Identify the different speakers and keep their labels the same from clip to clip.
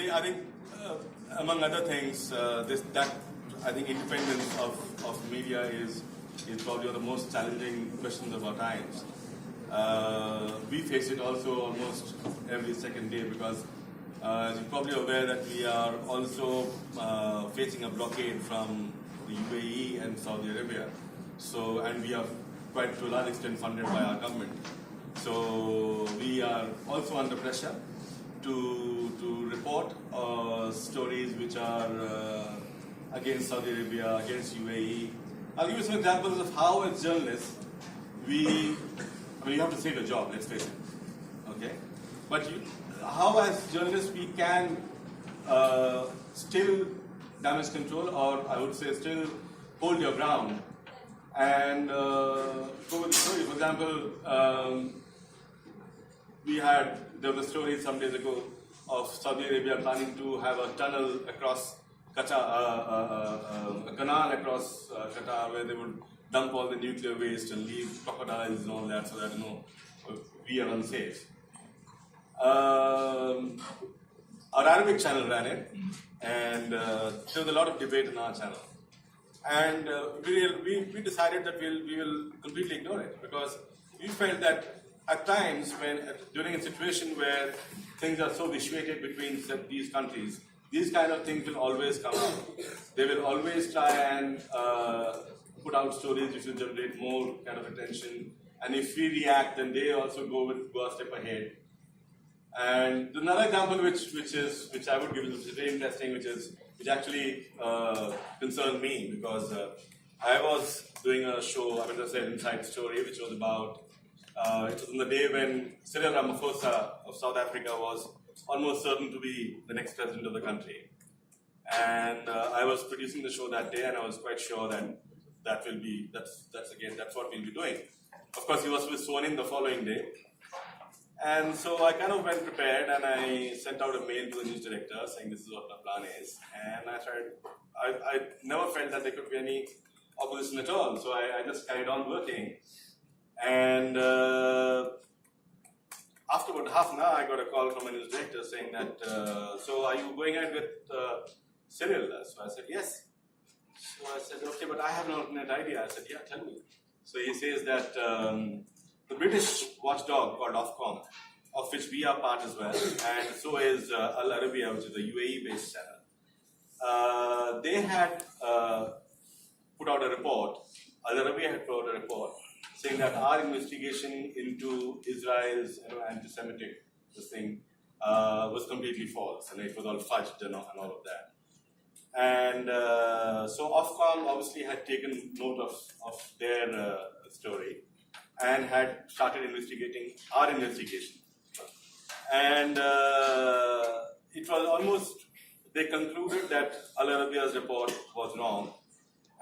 Speaker 1: say, I think, among other things, that I think independence of media is probably one of the most challenging questions of our times. We face it also almost every second day because you're probably aware that we are also facing a blockade from the UAE and Saudi Arabia. So, and we are quite to a large extent funded by our government. So we are also under pressure to report stories which are against Saudi Arabia, against UAE. I'll give you some examples of how, as journalists, you have to save your job, let's face it, okay? But how, as journalists, we can still damage control, or I would say still hold your ground and go with the story. For example, there was a story some days ago of Saudi Arabia planning to have a tunnel across Qatar, a canal across Qatar where they would dump all the nuclear waste and leave crocodiles and all that so that, we are unsafe. Our Arabic channel ran it, and there was a lot of debate in our channel. And we decided that we will completely ignore it because we felt that at times during a situation where things are so vitiated between these countries, these kind of things will always come up. They will always try and put out stories which will generate more kind of attention. And if we react, then they also go a step ahead. And another example which I would give, which is very interesting, which actually concerned me because I was doing a show, I was an inside story, which was about, it was on the day when Cyril Ramaphosa of South Africa was almost certain to be the next president of the country. And I was producing the show that day, and I was quite sure that that's what we'll be doing. Of course, he was to be sworn in the following day. And so I kind of went prepared, and I sent out a mail to the news director saying this is what my plan is. And I never felt that there could be any opposition at all. So I just carried on working. And after about half an hour, I got a call from a news director saying that, so are you going ahead with Cyril? So I said, yes. So I said, okay, but I have an alternate idea. I said, yeah, tell me. So he says that the British watchdog called Ofcom, of which we are part as well, and so is Al Arabiya, which is a UAE-based channel. They had put out a report, Al Arabiya had put out a report, saying that our investigation into Israel's anti-Semitic was completely false, and it was all fudged and all of that. And so Ofcom obviously had taken note of their story and had started investigating our investigation. And it was almost, they concluded that Al Arabiya's report was wrong,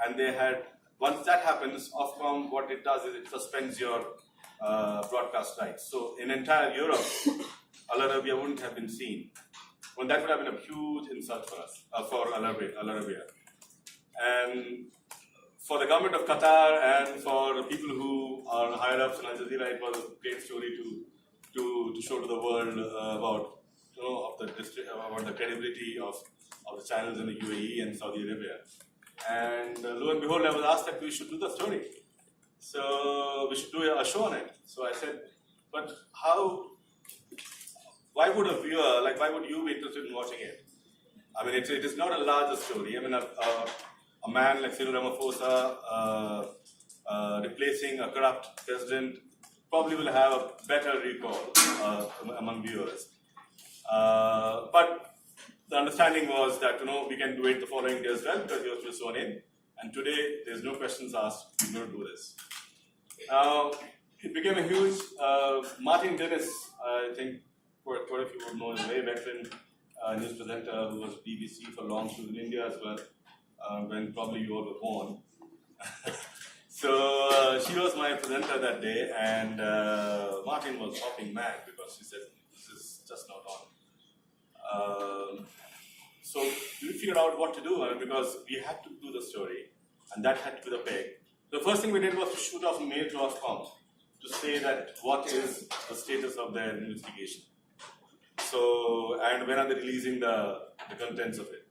Speaker 1: and they had, once that happens, Ofcom, what it does is it suspends your broadcast rights. So in entire Europe, Al Arabiya wouldn't have been seen. Well, that would have been a huge insult for us, for Al Arabiya. And for the government of Qatar and for the people who are higher ups in Al Jazeera, it was a great story to show to the world about the credibility of the channels in the UAE and Saudi Arabia. And lo and behold, I was asked that we should do the story. So we should do a show on it. So I said, but why would a viewer, why would you be interested in watching it? I mean, it is not a larger story. I mean, a man like Cyril Ramaphosa replacing a corrupt president probably will have a better recall among viewers. But the understanding was that, we can do it the following day as well because he was just sworn in. And today, there's no questions asked. We're going to do this. Now, it became a huge, Martin Dennis, I think, quite a few would know, is a very veteran news presenter who was BBC for long. She was in India as well, when probably you all were born. So she was my presenter that day, and Martin was hopping mad because she said, this is just not on. So we figured out what to do, because we had to do the story, and that had to be the peg. The first thing we did was to shoot off a mail to Ofcom to say that what is the status of their investigation. So, and when are they releasing the contents of it?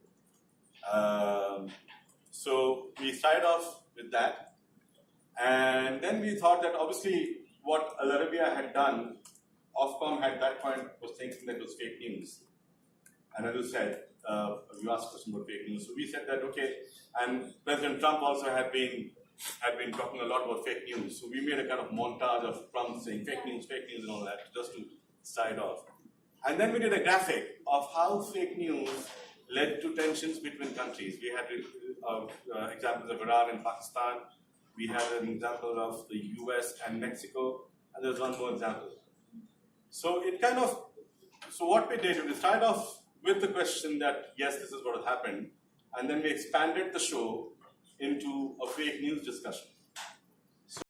Speaker 1: So we started off with that, and then we thought that obviously what Al Arabiya had done, Ofcom at that point was thinking that it was fake news. And as you said, you asked us about fake news. So we said that okay, and President Trump also had been talking a lot about fake news. So we made a kind of montage of Trump saying fake news, and all that, just to start off. And then we did a graphic of how fake news led to tensions between countries. We had examples of Iran and Pakistan. We had an example of the US and Mexico, and there's one more example. So it kind of, so what we did, we started off with the question that yes, this is what has happened, and then we expanded the show into a fake news discussion.